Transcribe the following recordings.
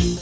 Hello.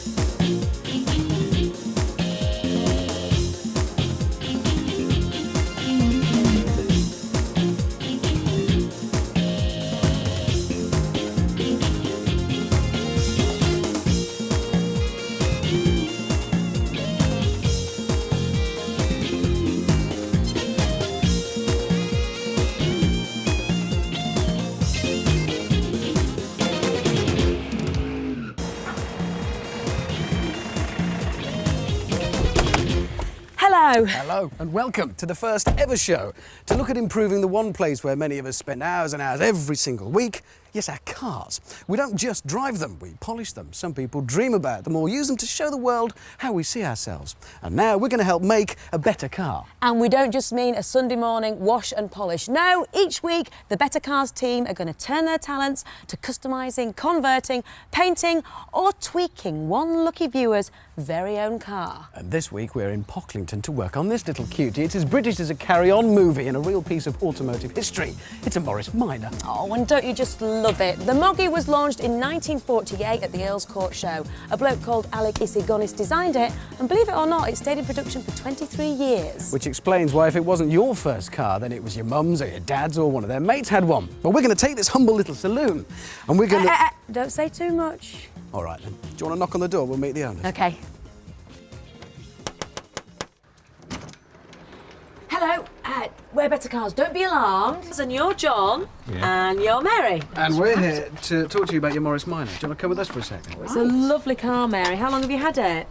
Hello and welcome to the first ever show to look at improving the one place where many of us spend hours and hours every single week. Yes, our cars. We don't just drive them, we polish them. Some people dream about them or use them to show the world how we see ourselves. And now we're going to help make a better car. And we don't just mean a Sunday morning wash and polish. No, each week the Better Cars team are going to turn their talents to customising, converting, painting or tweaking one lucky viewer's very own car. And this week we're in Pocklington to work on this little cutie. It's as British as a carry-on movie and a real piece of automotive history. It's a Morris Minor. Oh, and don't you just love it? The Moggy was launched in 1948 at the Earl's Court Show. A bloke called Alec Isigonis designed it, and believe it or not, it stayed in production for 23 years. Which explains why if it wasn't your first car, then it was your mum's or your dad's or one of their mates had one. But we're going to take this humble little saloon and we're going to... Don't say too much. All right then. Do you want to knock on the door? We'll meet the owners. OK. Hello, we're Better Cars. Don't be alarmed. And you're John, and you're Mary. And we're here to talk to you about your Morris Minor. Do you want to come with us for a second? It's a lovely car, Mary. How long have you had it?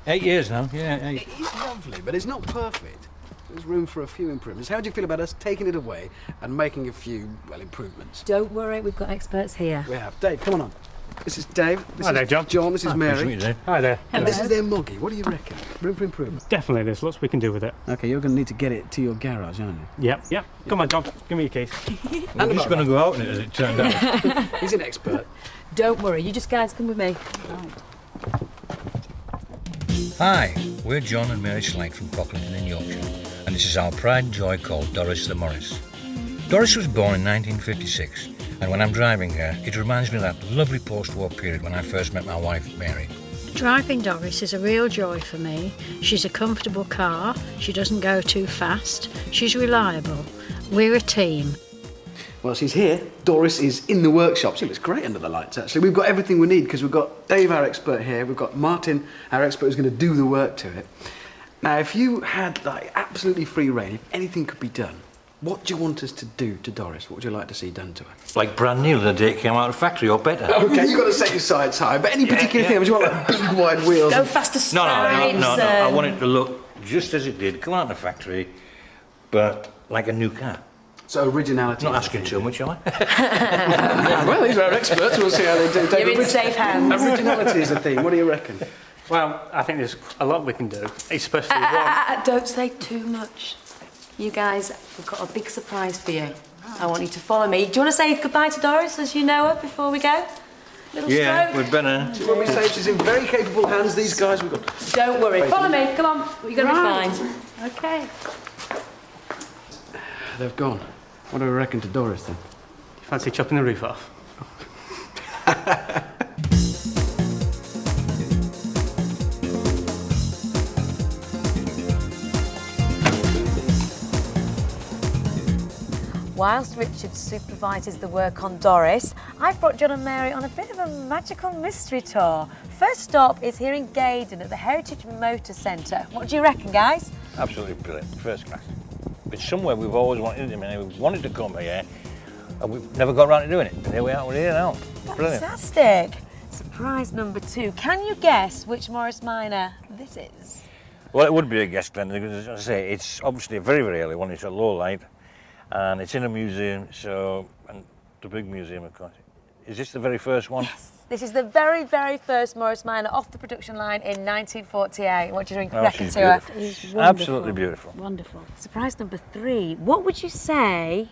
8 years now, yeah, 8. It is lovely, but it's not perfect. There's room for a few improvements. How do you feel about us taking it away and making a few, well, improvements? Don't worry, we've got experts here. We have. Dave, come on. This is Dave. Hi there, John. John, this is Mary. Hi there. And this is their Moggy. What do you reckon? Room for improvement? Definitely, there's lots we can do with it. OK, you're going to need to get it to your garage, aren't you? Yep. Come on, John. Give me your keys. I'm just going to go out in it, as it turned out. He's an expert. Don't worry, you just guys come with me. Hi, we're John and Mary Sleight from Pocklington in Yorkshire, and this is our pride and joy called Dorris the Morris. Doris was born in 1956, and when I'm driving her, it reminds me of that lovely post-war period when I first met my wife, Mary. Driving Doris is a real joy for me. She's a comfortable car, she doesn't go too fast, she's reliable. We're a team. Well, she's here. Doris is in the workshop. She looks great under the lights, actually. We've got everything we need because we've got Dave, our expert, here. We've got Martin, our expert, who's going to do the work to it. Now, if you had, like, absolutely free reign, if anything could be done, what do you want us to do to Doris? What would you like to see done to her? Like brand new the day it came out of the factory, or better. OK, you've got to set your sights high, but any particular thing? Would you want, like, big, wide wheels? Go faster stripes. No. I want it to look just as it did, come out of the factory, but like a new car. So originality. Not asking too much, am I? Well, these are our experts. We'll see how they do. You're in safe hands. Originality is the theme. What do you reckon? Well, I think there's a lot we can do, especially one. Don't say too much. You guys, we've got a big surprise for you. I want you to follow me. Do you want to say goodbye to Doris as you know her before we go? Little stroke? We'd better. Do you want me to say she's in very capable hands? These guys, we've got... Don't worry. Follow me. Come on. You're going to be fine. OK. They've gone. What do we reckon to Doris, then? You fancy chopping the roof off? Whilst Richard supervises the work on Doris, I've brought John and Mary on a bit of a magical mystery tour. First stop is here in Gaydon at the Heritage Motor Centre. What do you reckon, guys? Absolutely brilliant, first class. It's somewhere we've always wanted. I mean, we've wanted to come here, and we've never got around to doing it. And here we are, we're here now. Brilliant. Fantastic. Surprise number 2. Can you guess which Morris Minor this is? Well, it would be a guest, Glenda, because as I say, it's obviously a very, very early one. It's a low light, and it's in a museum, so, and the big museum, of course. Is this the very first one? Yes. This is the very, very first Morris Minor off the production line in 1948. What do you reckon to her? Absolutely beautiful. Wonderful. Surprise number 3. What would you say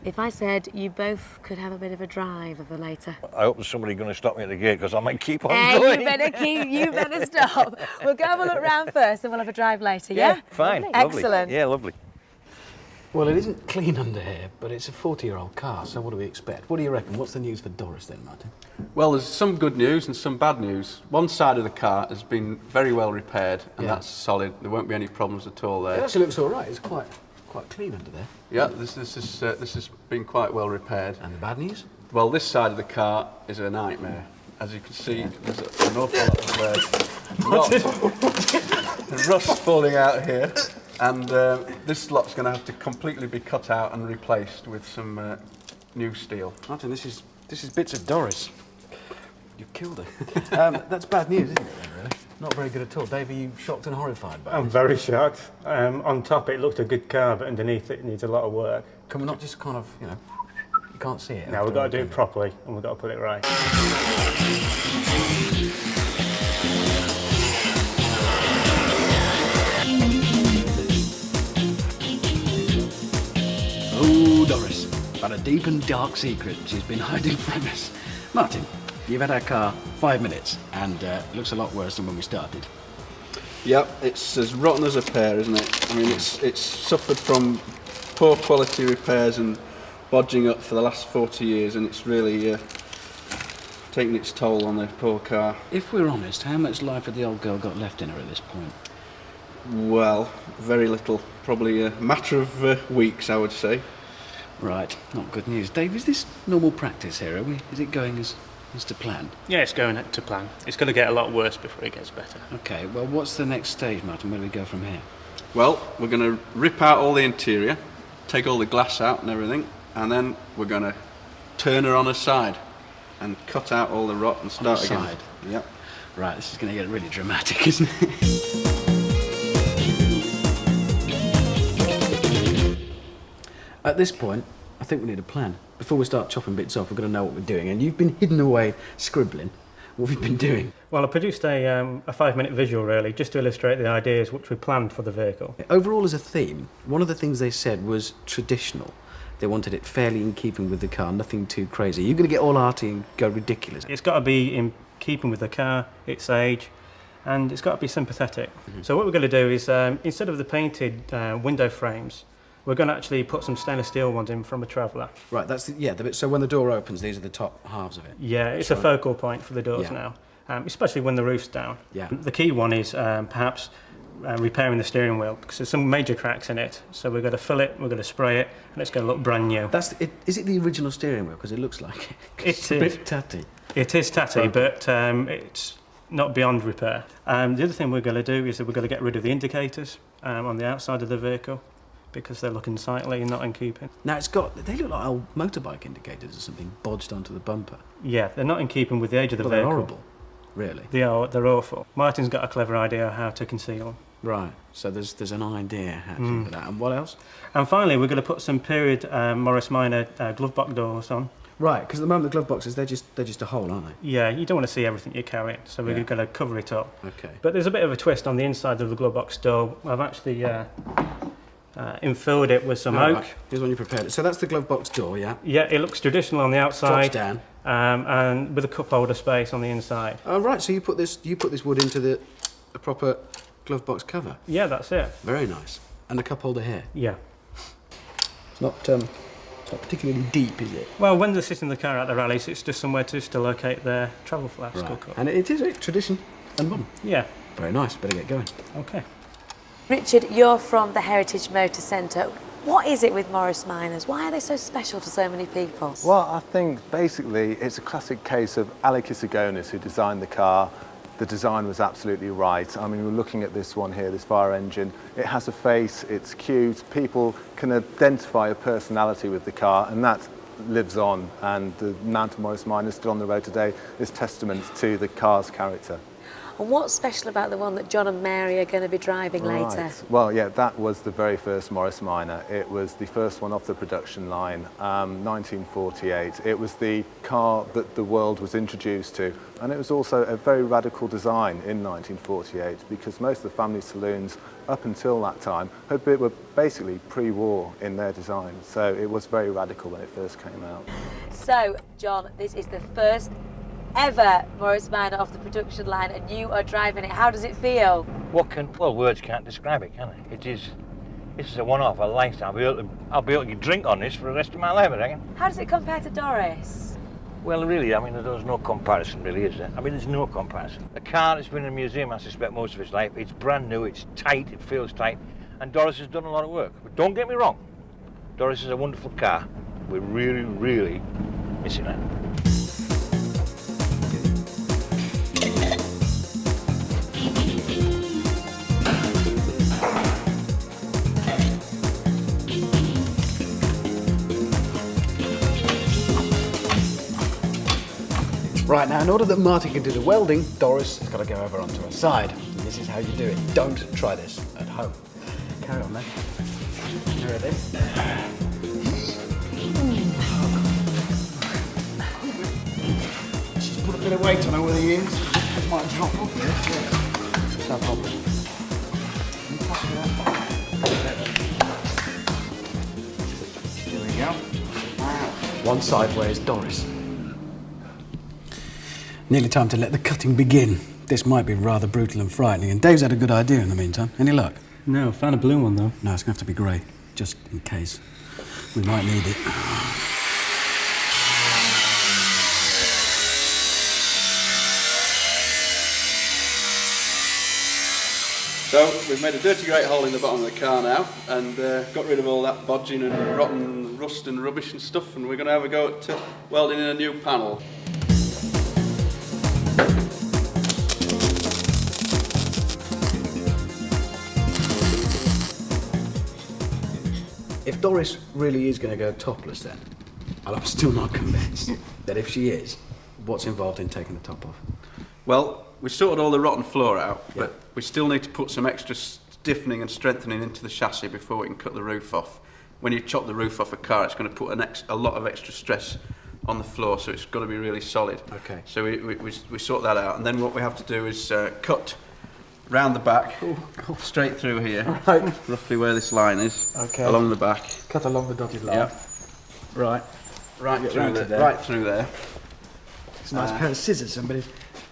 if I said you both could have a bit of a drive of her later? I hope there's somebody going to stop me at the gate, because I might keep on Hey, going. you better stop. We'll go have a look round first and we'll have a drive later, yeah? Fine. Lovely. Excellent. Yeah, lovely. Well, it isn't clean under here, but it's a 40-year-old car, so what do we expect? What do you reckon? What's the news for Dorris then, Martin? Well, there's some good news and some bad news. One side of the car has been very well repaired, and that's solid. There won't be any problems at all there. It actually looks all right. It's quite clean under there. Yeah, this has been quite well repaired. And the bad news? Well, this side of the car is a nightmare. As you can see, there's an awful lot of rust falling out here, and this lot's going to have to completely be cut out and replaced with some new steel. Martin, this is bits of Dorris. You've killed her. That's bad news, isn't it, then, really? Not very good at all. Dave, are you shocked and horrified by it? I'm very shocked. On top, it looked a good car, but underneath it needs a lot of work. Can we not just kind of, you know, you can't see it? Now we've got to do it properly, and we've got to put it right. Oh, Dorris, got a deep and dark secret she's been hiding from us. Martin, you've had our car 5 minutes, and looks a lot worse than when we started. Yep, it's as rotten as a pear, isn't it? I mean, it's suffered from poor quality repairs and bodging up for the last 40 years, and it's really taking its toll on the poor car. If we're honest, how much life had the old girl got left in her at this point? Well, very little. Probably a matter of weeks, I would say. Right, not good news. Dave, is this normal practice here? Is it going as to plan? Yeah, it's going to plan. It's going to get a lot worse before it gets better. Okay, well, what's the next stage, Martin? Where do we go from here? Well, we're going to rip out all the interior, take all the glass out and everything, and then we're going to turn her on her side and cut out all the rot and start again. Side? Yep. Right, this is going to get really dramatic, isn't it? At this point, I think we need a plan. Before we start chopping bits off, we've got to know what we're doing. And you've been hidden away scribbling. What have you been doing? Well, I produced a 5-minute visual, really, just to illustrate the ideas which we planned for the vehicle. Overall, as a theme, one of the things they said was traditional. They wanted it fairly in keeping with the car, nothing too crazy. You're going to get all arty and go ridiculous. It's got to be in keeping with the car, its age, and it's got to be sympathetic. So what we're going to do is, instead of the painted window frames, we're going to actually put some stainless steel ones in from a Traveller. Right, that's the bit. So when the door opens, these are the top halves of it. Yeah, it's a focal point for the doors now, especially when the roof's down. Yeah. The key one is perhaps repairing the steering wheel, because there's some major cracks in it. So we're going to fill it, we're going to spray it, and it's going to look brand new. Is it the original steering wheel? Because it looks like it. It's a bit tatty. It is tatty, but it's not beyond repair. The other thing we're going to do is that we're going to get rid of the indicators on the outside of the vehicle, because they're looking sightly and not in keeping. Now they look like old motorbike indicators or something bodged onto the bumper. Yeah, they're not in keeping with the age of the vehicle. They're horrible, really. They're awful. Martin's got a clever idea how to conceal them. Right, so there's an idea how to do that. And what else? And finally, we're going to put some period Morris Minor glove box doors on. Right, because at the moment the glove boxes, they're just a hole, aren't they? Yeah, you don't want to see everything you're carrying, so we're going to cover it up. Okay. But there's a bit of a twist on the inside of the glove box door. I've actually infilled it with some oak. Right. Here's one you prepared. So that's the glove box door, yeah? Yeah, it looks traditional on the outside. Drops down. And with a cup holder space on the inside. Oh, right, so you put this wood into the proper glove box cover. Yeah, that's it. Very nice. And a cup holder here. Yeah. It's not particularly deep, is it? Well, when they're sitting in the car at the rallies, it's just somewhere to locate their travel flask. Right. And it is a tradition and modern. Yeah. Very nice. Better get going. Okay. Richard, you're from the Heritage Motor Centre. What is it with Morris Minors? Why are they so special to so many people? Well, I think basically it's a classic case of Alex Isagonis, who designed the car. The design was absolutely right. I mean, we're looking at this one here, this fire engine. It has a face, it's cute. People can identify a personality with the car, and that lives on. And the amount of Morris Minors still on the road today is testament to the car's character. And what's special about the one that John and Mary are going to be driving later? Right. Well, yeah, that was the very first Morris Minor. It was the first one off the production line, 1948. It was the car that the world was introduced to. And it was also a very radical design in 1948, because most of the family saloons up until that time were basically pre-war in their design. So it was very radical when it first came out. So, John, this is the first ever Morris Minor off the production line, and you are driving it. How does it feel? Well, words can't describe it, can they? This is a one-off, a lifetime. I'll be able to drink on this for the rest of my life, I reckon. How does it compare to Doris? Well, really, I mean, there's no comparison, really, is there? I mean, there's no comparison. A car that's been in a museum, I suspect, most of its life. It's brand new, it's tight, it feels tight, and Doris has done a lot of work. But don't get me wrong, Doris is a wonderful car. We're really, really missing her. Right, now in order that Martin can do the welding, Doris has got to go over onto her side. And this is how you do it. Don't try this at home. Carry on then. You ready? She's put a bit of weight on her with the ears. It might drop off here. Yeah. No problem. Here we go. One sideways, Doris. Nearly time to let the cutting begin. This might be rather brutal and frightening, and Dave's had a good idea in the meantime. Any luck? No, found a blue one though. No, it's going to have to be grey, just in case. We might need it. So we've made a dirty great hole in the bottom of the car now, and got rid of all that bodging and rotten rust and rubbish and stuff, and we're going to have a go at welding in a new panel. If Doris really is going to go topless then, and I'm still not convinced that if she is, what's involved in taking the top off? Well, we sorted all the rotten floor out, but we still need to put some extra stiffening and strengthening into the chassis before we can cut the roof off. When you chop the roof off a car, it's going to put a lot of extra stress on the floor, so it's got to be really solid. Okay. So we sort that out, and then what we have to do is cut round the back, straight through here, Right. roughly where this line is, Okay. along the back. Cut along the dotted line. Yeah. Right. Right Get through round to there. there. Right through there. It's a nice pair of scissors, somebody.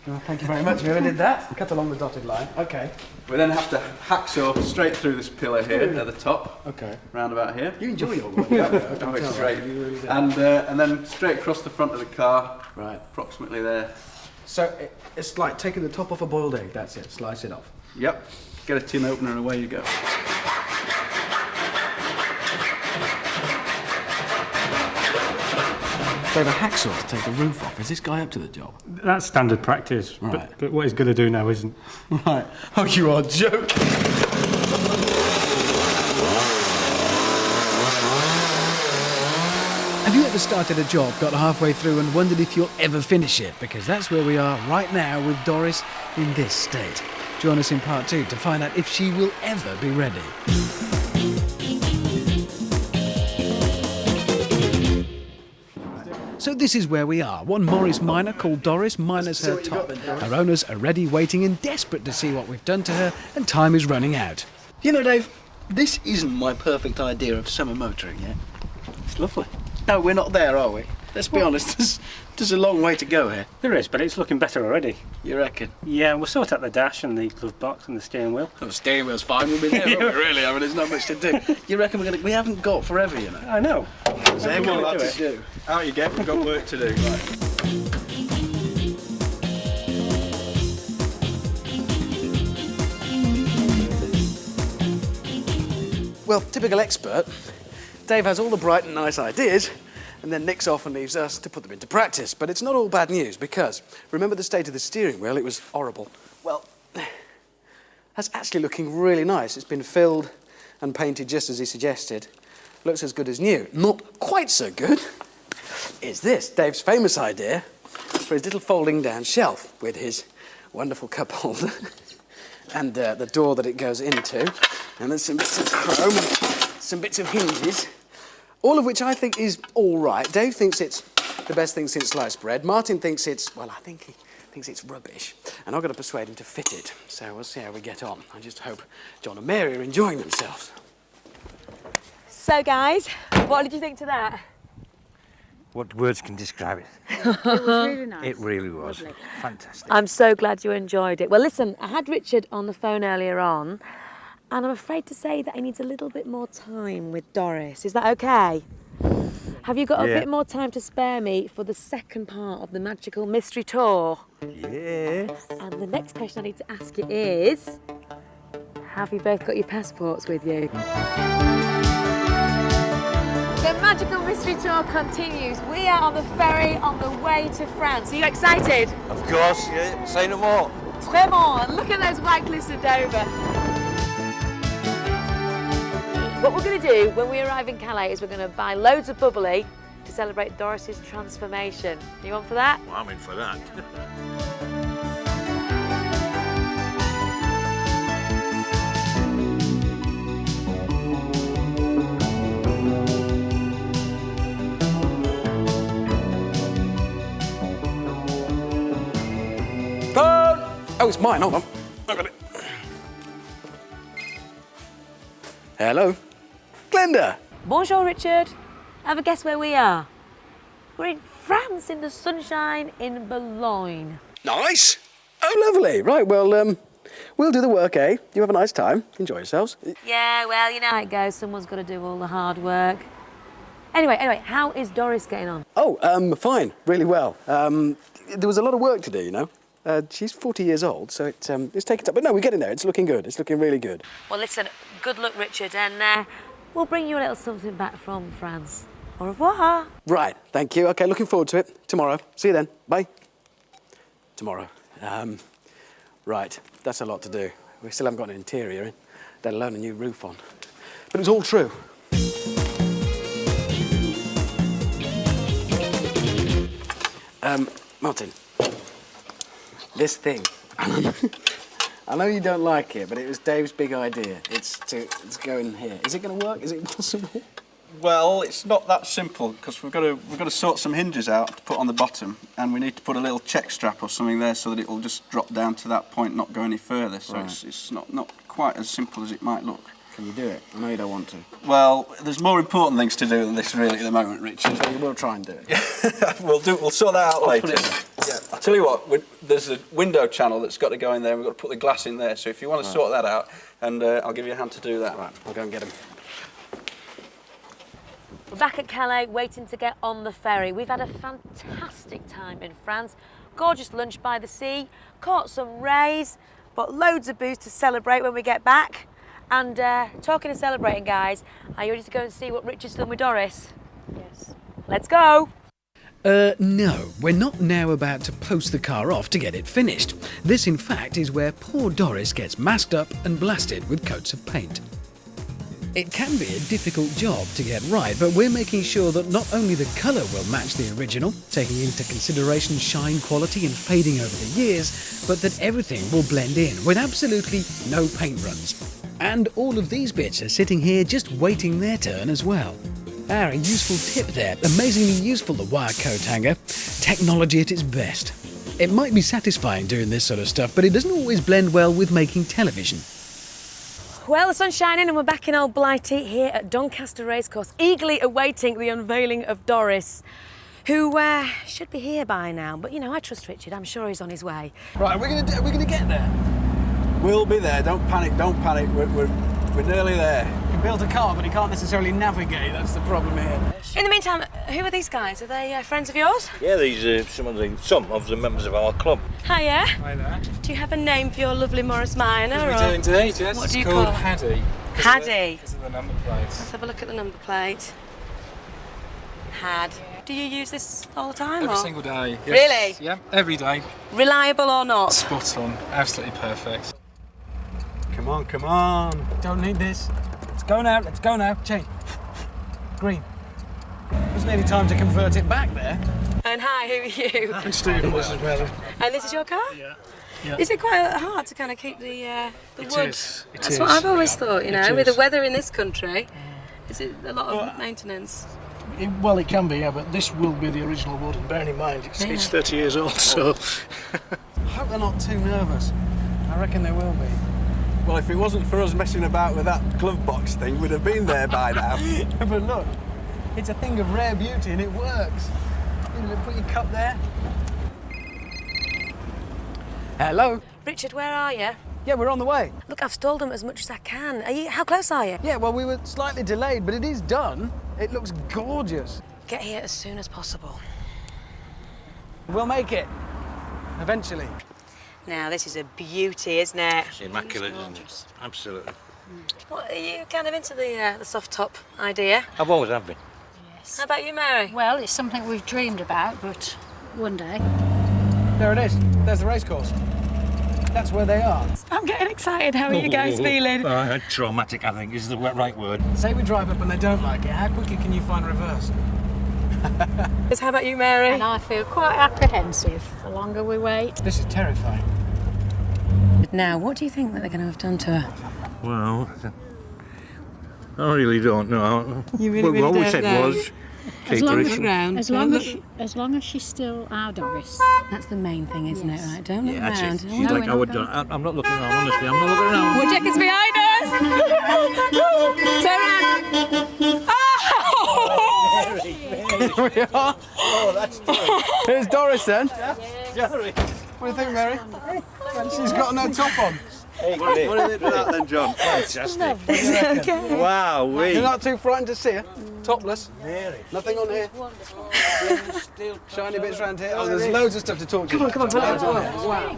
Oh, thank you very much. Whoever did that. Cut along the dotted line. Okay. We then have to hacksaw straight through this pillar here at the top, Okay. round about here. You enjoy your work. Oh, it's great. You really do. And then straight across the front of the car, Right. approximately there. So it's like taking the top off a boiled egg. That's it. Slice it off. Yep. Get a tin opener and away you go. They have a hacksaw to take the roof off. Is this guy up to the job? That's standard practice, Right. but what he's going to do now isn't. Right. Oh, you are joking. Have you ever started a job, got halfway through and wondered if you'll ever finish it? Because that's where we are right now with Doris in this state. Join us in part 2 to find out if she will ever be ready. So this is where we are. One Morris Minor called Doris minors her top. Her owners are ready, waiting and desperate to see what we've done to her, and time is running out. You know, Dave, this isn't my perfect idea of summer motoring yet. It's lovely. No, we're not there, are we? Let's be honest, there's a long way to go here. There is, but it's looking better already. You reckon? Yeah, we'll sort out the dash and the glove box and the steering wheel. Well, the steering wheel's fine, we'll be there, won't we, really? I mean, there's not much to do. You reckon we haven't got forever, you know? I know. There's a Come on, lot lads. to do. Out you get, we've got work to do. Right. Well, typical expert, Dave has all the bright and nice ideas and then nicks off and leaves us to put them into practice. But it's not all bad news because, remember the state of the steering wheel? It was horrible. Well, that's actually looking really nice. It's been filled and painted just as he suggested. Looks as good as new. Not quite so good is this, Dave's famous idea for his little folding down shelf with his wonderful cup holder and the door that it goes into. And there's some bits of chrome and some bits of hinges, all of which I think is all right. Dave thinks it's the best thing since sliced bread. Martin thinks it's, well, I think he thinks it's rubbish. And I've got to persuade him to fit it. So we'll see how we get on. I just hope John and Mary are enjoying themselves. So, guys, what did you think to that? What words can describe it? It was really nice. It really was. Fantastic. I'm so glad you enjoyed it. Well, listen, I had Richard on the phone earlier on, And I'm afraid to say that I need a little bit more time with Doris. Is that okay? Have you got a bit more time to spare me for the second part of the magical mystery tour? Yes. And the next question I need to ask you is, have you both got your passports with you? The magical mystery tour continues. We are on the ferry on the way to France. Are you excited? Of course, yeah. Say no more. Très bon. Look at those white cliffs of Dover. What we're going to do when we arrive in Calais is we're going to buy loads of bubbly to celebrate Doris's transformation. Are you on for that? Well, I'm in for that. Oh, it's mine. Hold on. I got it. Hello. Glenda. Bonjour, Richard. Have a guess where we are? We're in France in the sunshine in Boulogne. Nice. Oh, lovely. Right, well, we'll do the work, eh? You have a nice time. Enjoy yourselves. Yeah, well, you know how it goes. Someone's got to do all the hard work. Anyway, how is Doris getting on? Oh, fine. Really well. There was a lot of work to do, you know. She's 40 years old, so it's taken time. But no, we're getting there. It's looking good. It's looking really good. Well, listen, good luck, Richard, and we'll bring you a little something back from France. Au revoir. Right, thank you. OK, looking forward to it. Tomorrow. See you then. Bye. Tomorrow. Right, that's a lot to do. We still haven't got an interior in, let alone a new roof on. But it's all true. Martin, this thing. I know you don't like it, but it was Dave's big idea. It's to go in here. Is it going to work? Is it possible? Well, it's not that simple because we've got to sort some hinges out to put on the bottom, and we need to put a little check strap or something there so that it will just drop down to that point, not go any further. So Right. it's not quite as simple as it might look. Can you do it? I know you don't want to. Well, there's more important things to do than this really at the moment, Richard. So you will try and do it. We'll sort that out later. put it Yeah. I'll tell you what, there's a window channel that's got to go in there, and we've got to put the glass in there. So if you want to sort that out, and I'll give you a hand to do that. Right, I'll go and get him. We're back at Calais, waiting to get on the ferry. We've had a fantastic time in France. Gorgeous lunch by the sea, caught some rays, but loads of booze to celebrate when we get back. And talking of celebrating, guys, are you ready to go and see what Richard's done with Doris? Yes. Let's go. No, we're not now about to post the car off to get it finished. This, in fact, is where poor Doris gets masked up and blasted with coats of paint. It can be a difficult job to get right, but we're making sure that not only the colour will match the original, taking into consideration shine quality and fading over the years, but that everything will blend in with absolutely no paint runs. And all of these bits are sitting here just waiting their turn as well. A useful tip there, amazingly useful, the wire coat hanger. Technology at its best. It might be satisfying doing this sort of stuff, but it doesn't always blend well with making television. Well, the sun's shining and we're back in Old Blighty here at Doncaster Racecourse, eagerly awaiting the unveiling of Doris, who should be here by now. But, you know, I trust Richard. I'm sure he's on his way. Right, we're gonna get there. We'll be there. Don't panic. Don't panic. We're nearly there. He built a car, but he can't necessarily navigate. That's the problem here. In the meantime, who are these guys? Are they friends of yours? Yeah, these are some of the members of our club. Hiya. Hi there. Do you have a name for your lovely Morris Minor? What are we doing today, Jess? What do you it's called call it? Haddy. Haddy. Because of the number plates. Let's have a look at the number plate. Had. Do you use this all the time? Every or? single day. Yes. Really? Yeah, every day. Reliable or not? Spot on. Absolutely perfect. Come on, come on. Don't need this. Let's go now. Change. Green. It was nearly time to convert it back there. And hi, who are you? And Stephen, this is Mary. And this is your car? Yeah. Is it quite hard to kind of keep the wood? is, it That's is. what I've always thought, you know, It with the is. weather in this country, is it a lot of maintenance? Well, it can be, yeah, but this will be the original wood. And bearing in mind, it's 30 years old, so... I hope they're not too nervous. I reckon they will be. Well, if it wasn't for us messing about with that glove box thing, we'd have been there by now. But look, it's a thing of rare beauty and it works. You know, put your cup there. Hello? Richard, where are you? Yeah, we're on the way. Look, I've stalled them as much as I can. How close are you? Yeah, well, we were slightly delayed, but it is done. It looks gorgeous. Get here as soon as possible. We'll make it. Eventually. Now, this is a beauty, isn't it? It's immaculate, isn't it? Absolutely. What, are you kind of into the soft top idea? I've always have been. Yes. How about you, Mary? Well, it's something we've dreamed about, but one day. There it is. There's the racecourse. That's where they are. I'm getting excited. How are you guys feeling? Traumatic, I think, is the right word. Say we drive up and they don't like it. How quickly can you find reverse? How about you, Mary? And I feel quite apprehensive the longer we wait. This is terrifying. Now, what do you think that they're going to have done to her? Well, I really don't know. You really what we don't said know. was As keep long her as, as- as long as she's still our Doris. That's the main thing, isn't it? Right? Don't look Yeah, that's around. it. She's like, I would. I'm not looking around. Honestly, I'm not looking around. Well, check it's behind us! Turn around! Here we are. Oh, that's Doris. Here's Doris then. Doris. What do you think, Mary? She's got no top on. Hey, what do you think of that then, John? Fantastic. Wow, You're not too frightened to see her? Topless? Nothing on here? Shiny bits around here? Oh, there's loads of stuff to talk to you about. Come on. Wow.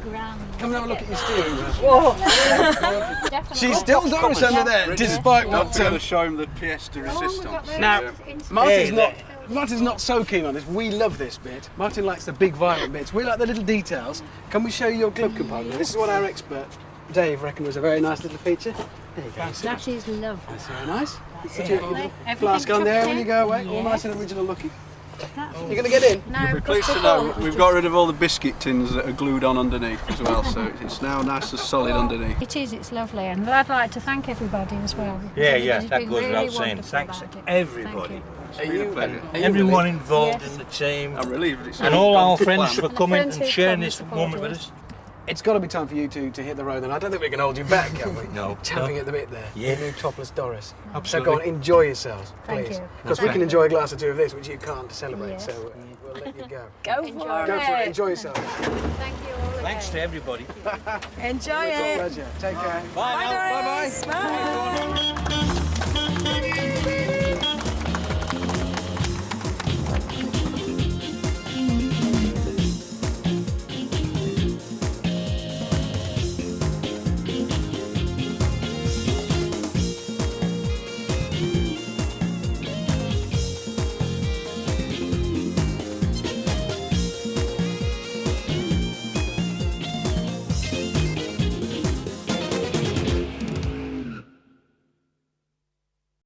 Come and have a look at your steering wheel. She's still Doris under there, despite Not what... going to show him the pièce de résistance. Now, Martin's not so keen on this. We love this bit. Martin likes the big violent bits. We like the little details. Can we show you your glove compartment? This is what our expert, Dave, reckoned was a very nice little feature. There you go. That is lovely. That's very nice. Put lovely. your flask on there when you go away. All nice and original looking. You're going to get in? No, You'll be pleased to know we've got rid of all the biscuit tins that are glued on underneath as well, so it's now nice and solid underneath. it is, it's lovely, and I'd like to thank everybody as well. Yeah, It's that been goes really without saying. wonderful Thanks about it. everybody. Thank It's been a pleasure. Everyone involved Yes. in the team. I'm relieved it's And all our gone to friends plan. for coming friends and who've sharing come this and moment supported with us. us. It's got to be time for you two to hit the road, and I don't think we can hold you back, can we? No. Champing at the bit there. Yeah. The new topless Doris. Absolutely. So go on, enjoy yourselves, Thank please. you. Because we can enjoy a glass or two of this, which you can't to celebrate, Yes. so we'll let you go. Go for Enjoy. Go for it, it! enjoy yourselves. Thank you all Thanks to again. everybody. Enjoy It's a it! pleasure. Take care. Bye now. Doris. Bye!